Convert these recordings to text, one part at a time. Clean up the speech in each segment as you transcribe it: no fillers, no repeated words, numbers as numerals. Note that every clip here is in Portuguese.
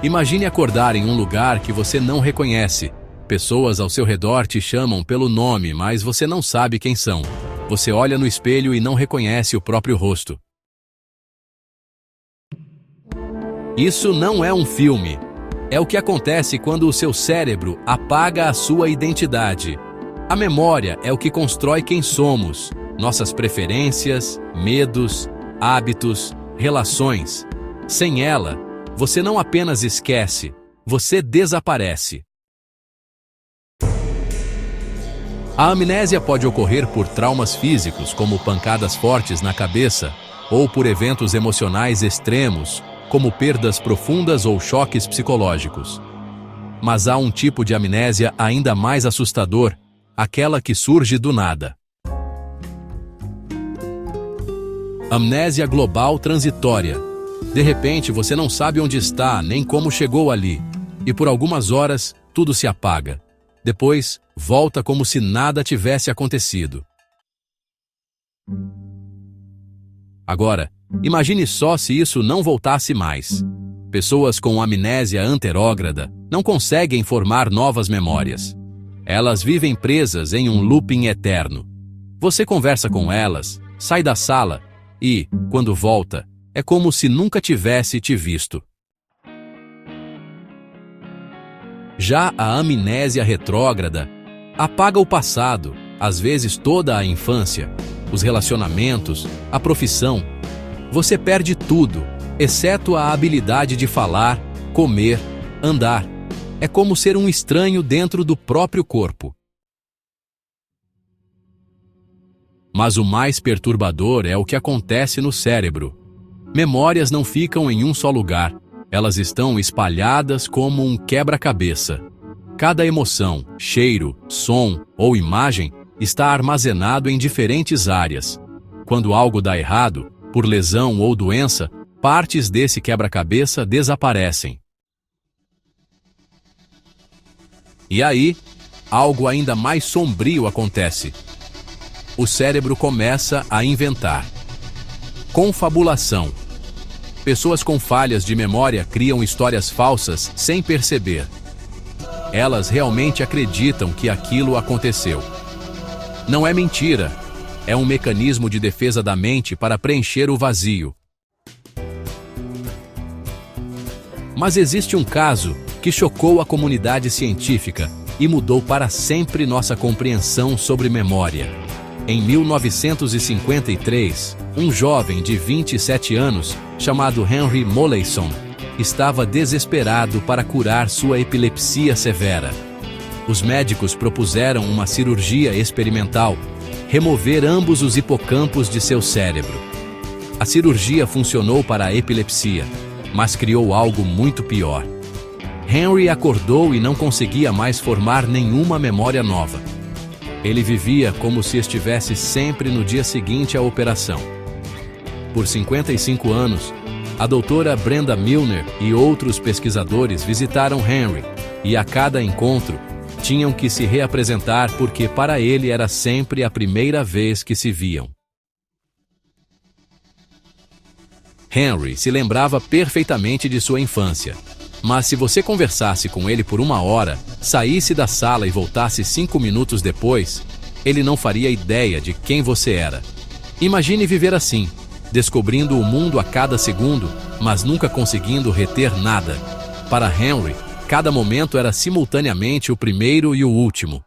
Imagine acordar em um lugar que você não reconhece. Pessoas ao seu redor te chamam pelo nome, mas você não sabe quem são. Você olha no espelho e não reconhece o próprio rosto. Isso não é um filme. É o que acontece quando o seu cérebro apaga a sua identidade. A memória é o que constrói quem somos, nossas preferências, medos, hábitos, relações. Sem ela, você não apenas esquece, você desaparece. A amnésia pode ocorrer por traumas físicos, como pancadas fortes na cabeça, ou por eventos emocionais extremos, como perdas profundas ou choques psicológicos. Mas há um tipo de amnésia ainda mais assustador, aquela que surge do nada. Amnésia global transitória. De repente, você não sabe onde está, nem como chegou ali, e por algumas horas, tudo se apaga. Depois, volta como se nada tivesse acontecido. Agora, imagine só se isso não voltasse mais. Pessoas com amnésia anterógrada não conseguem formar novas memórias. Elas vivem presas em um looping eterno. Você conversa com elas, sai da sala e, quando volta, é como se nunca tivesse te visto. Já a amnésia retrógrada apaga o passado, às vezes toda a infância, os relacionamentos, a profissão. Você perde tudo, exceto a habilidade de falar, comer, andar. É como ser um estranho dentro do próprio corpo. Mas o mais perturbador é o que acontece no cérebro. Memórias não ficam em um só lugar. Elas estão espalhadas como um quebra-cabeça. Cada emoção, cheiro, som ou imagem está armazenado em diferentes áreas. Quando algo dá errado, por lesão ou doença, partes desse quebra-cabeça desaparecem. E aí, algo ainda mais sombrio acontece. O cérebro começa a inventar. Confabulação. Pessoas com falhas de memória criam histórias falsas sem perceber. Elas realmente acreditam que aquilo aconteceu. Não é mentira, é um mecanismo de defesa da mente para preencher o vazio. Mas existe um caso que chocou a comunidade científica e mudou para sempre nossa compreensão sobre memória. Em 1953, um jovem de 27 anos, chamado Henry Molaison, estava desesperado para curar sua epilepsia severa. Os médicos propuseram uma cirurgia experimental, remover ambos os hipocampos de seu cérebro. A cirurgia funcionou para a epilepsia, mas criou algo muito pior. Henry acordou e não conseguia mais formar nenhuma memória nova. Ele vivia como se estivesse sempre no dia seguinte à operação. Por 55 anos, a doutora Brenda Milner e outros pesquisadores visitaram Henry, e a cada encontro, tinham que se reapresentar porque para ele era sempre a primeira vez que se viam. Henry se lembrava perfeitamente de sua infância, mas se você conversasse com ele por 1 hora, saísse da sala e voltasse 5 minutos depois, ele não faria ideia de quem você era. Imagine viver assim, descobrindo o mundo a cada segundo, mas nunca conseguindo reter nada. Para Henry, cada momento era simultaneamente o primeiro e o último.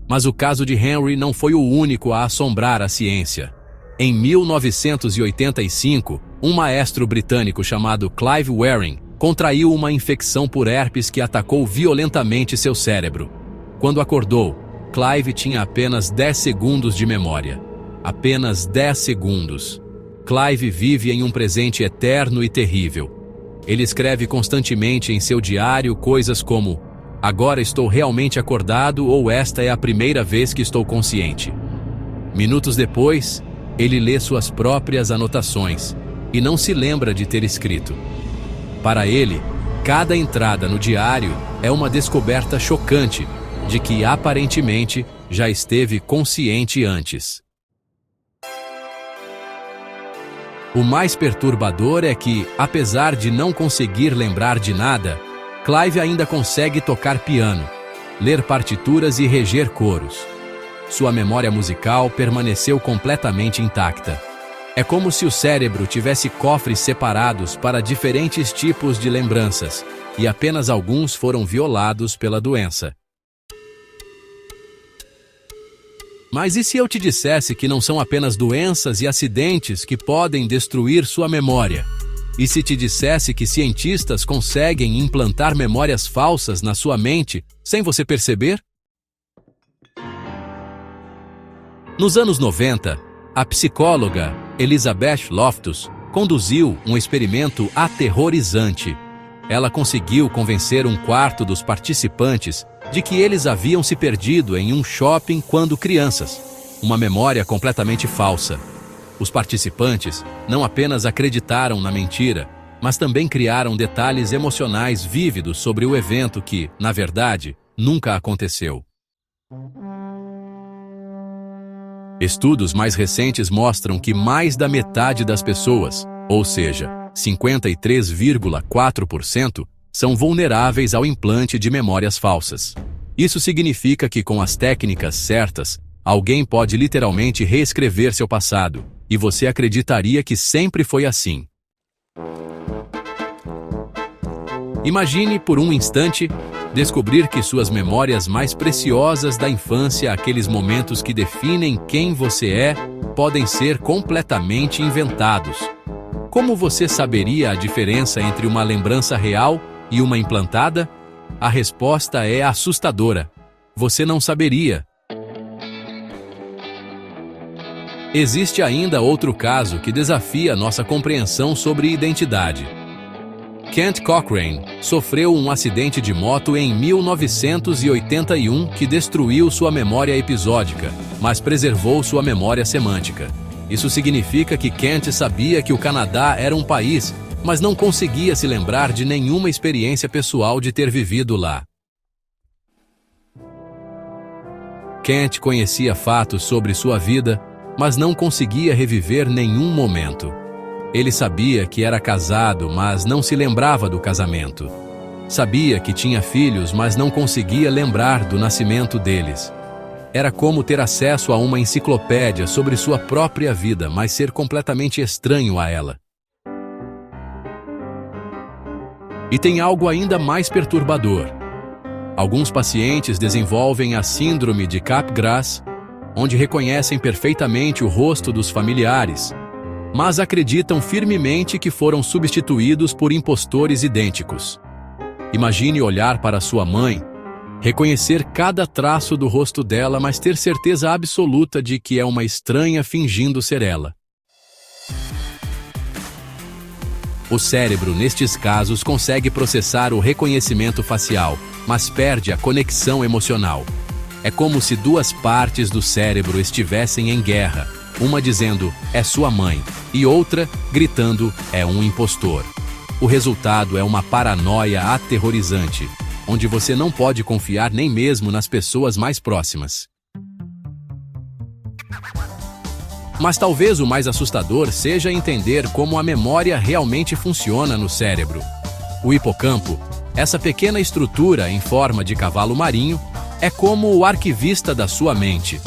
Mas o caso de Henry não foi o único a assombrar a ciência. Em 1985, um maestro britânico chamado Clive Waring contraiu uma infecção por herpes que atacou violentamente seu cérebro. Quando acordou, Clive tinha apenas 10 segundos de memória. Apenas 10 segundos. Clive vive em um presente eterno e terrível. Ele escreve constantemente em seu diário coisas como: agora estou realmente acordado ou esta é a primeira vez que estou consciente. Minutos depois, ele lê suas próprias anotações e não se lembra de ter escrito. Para ele, cada entrada no diário é uma descoberta chocante de que aparentemente já esteve consciente antes. O mais perturbador é que, apesar de não conseguir lembrar de nada, Clive ainda consegue tocar piano, ler partituras e reger coros. Sua memória musical permaneceu completamente intacta. É como se o cérebro tivesse cofres separados para diferentes tipos de lembranças, e apenas alguns foram violados pela doença. Mas e se eu te dissesse que não são apenas doenças e acidentes que podem destruir sua memória? E se te dissesse que cientistas conseguem implantar memórias falsas na sua mente sem você perceber? Nos anos 90, a psicóloga Elizabeth Loftus conduziu um experimento aterrorizante. Ela conseguiu convencer um quarto dos participantes de que eles haviam se perdido em um shopping quando crianças, uma memória completamente falsa. Os participantes não apenas acreditaram na mentira, mas também criaram detalhes emocionais vívidos sobre o evento que, na verdade, nunca aconteceu. Estudos mais recentes mostram que mais da metade das pessoas, ou seja, 53,4%, são vulneráveis ao implante de memórias falsas. Isso significa que, com as técnicas certas, alguém pode literalmente reescrever seu passado, e você acreditaria que sempre foi assim. Imagine, por um instante, descobrir que suas memórias mais preciosas da infância, aqueles momentos que definem quem você é, podem ser completamente inventados. Como você saberia a diferença entre uma lembrança real e uma implantada? A resposta é assustadora. Você não saberia. Existe ainda outro caso que desafia nossa compreensão sobre identidade. Kent Cochrane sofreu um acidente de moto em 1981 que destruiu sua memória episódica, mas preservou sua memória semântica. Isso significa que Kent sabia que o Canadá era um país, mas não conseguia se lembrar de nenhuma experiência pessoal de ter vivido lá. Kent conhecia fatos sobre sua vida, mas não conseguia reviver nenhum momento. Ele sabia que era casado, mas não se lembrava do casamento. Sabia que tinha filhos, mas não conseguia lembrar do nascimento deles. Era como ter acesso a uma enciclopédia sobre sua própria vida, mas ser completamente estranho a ela. E tem algo ainda mais perturbador. Alguns pacientes desenvolvem a síndrome de Capgras, onde reconhecem perfeitamente o rosto dos familiares, mas acreditam firmemente que foram substituídos por impostores idênticos. Imagine olhar para sua mãe, reconhecer cada traço do rosto dela, mas ter certeza absoluta de que é uma estranha fingindo ser ela. O cérebro, nestes casos, consegue processar o reconhecimento facial, mas perde a conexão emocional. É como se duas partes do cérebro estivessem em guerra, uma dizendo, é sua mãe, e outra gritando, é um impostor. O resultado é uma paranoia aterrorizante, onde você não pode confiar nem mesmo nas pessoas mais próximas. Mas talvez o mais assustador seja entender como a memória realmente funciona no cérebro. O hipocampo, essa pequena estrutura em forma de cavalo marinho, é como o arquivista da sua mente.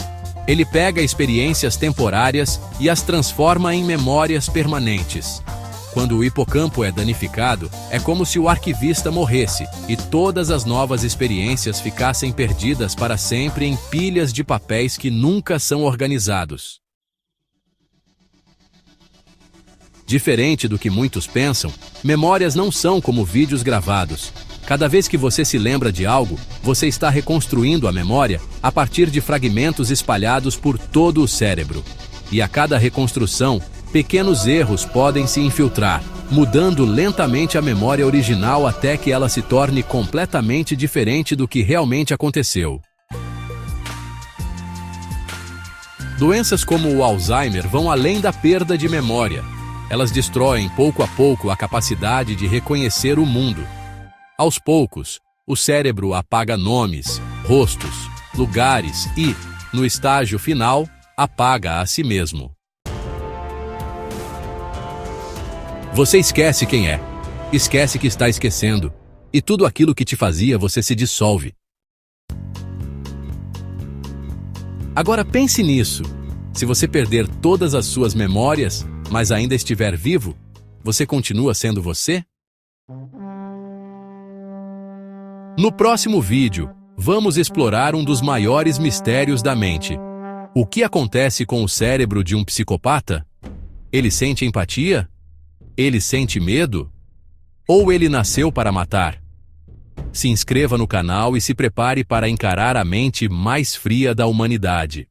Ele pega experiências temporárias e as transforma em memórias permanentes. Quando o hipocampo é danificado, é como se o arquivista morresse e todas as novas experiências ficassem perdidas para sempre em pilhas de papéis que nunca são organizados. Diferente do que muitos pensam, memórias não são como vídeos gravados. Cada vez que você se lembra de algo, você está reconstruindo a memória a partir de fragmentos espalhados por todo o cérebro. E a cada reconstrução, pequenos erros podem se infiltrar, mudando lentamente a memória original até que ela se torne completamente diferente do que realmente aconteceu. Doenças como o Alzheimer vão além da perda de memória. Elas destroem pouco a pouco a capacidade de reconhecer o mundo. Aos poucos, o cérebro apaga nomes, rostos, lugares e, no estágio final, apaga a si mesmo. Você esquece quem é. Esquece que está esquecendo. E tudo aquilo que te fazia você se dissolve. Agora pense nisso. Se você perder todas as suas memórias, mas ainda estiver vivo, você continua sendo você? No próximo vídeo, vamos explorar um dos maiores mistérios da mente. O que acontece com o cérebro de um psicopata? Ele sente empatia? Ele sente medo? Ou ele nasceu para matar? Se inscreva no canal e se prepare para encarar a mente mais fria da humanidade.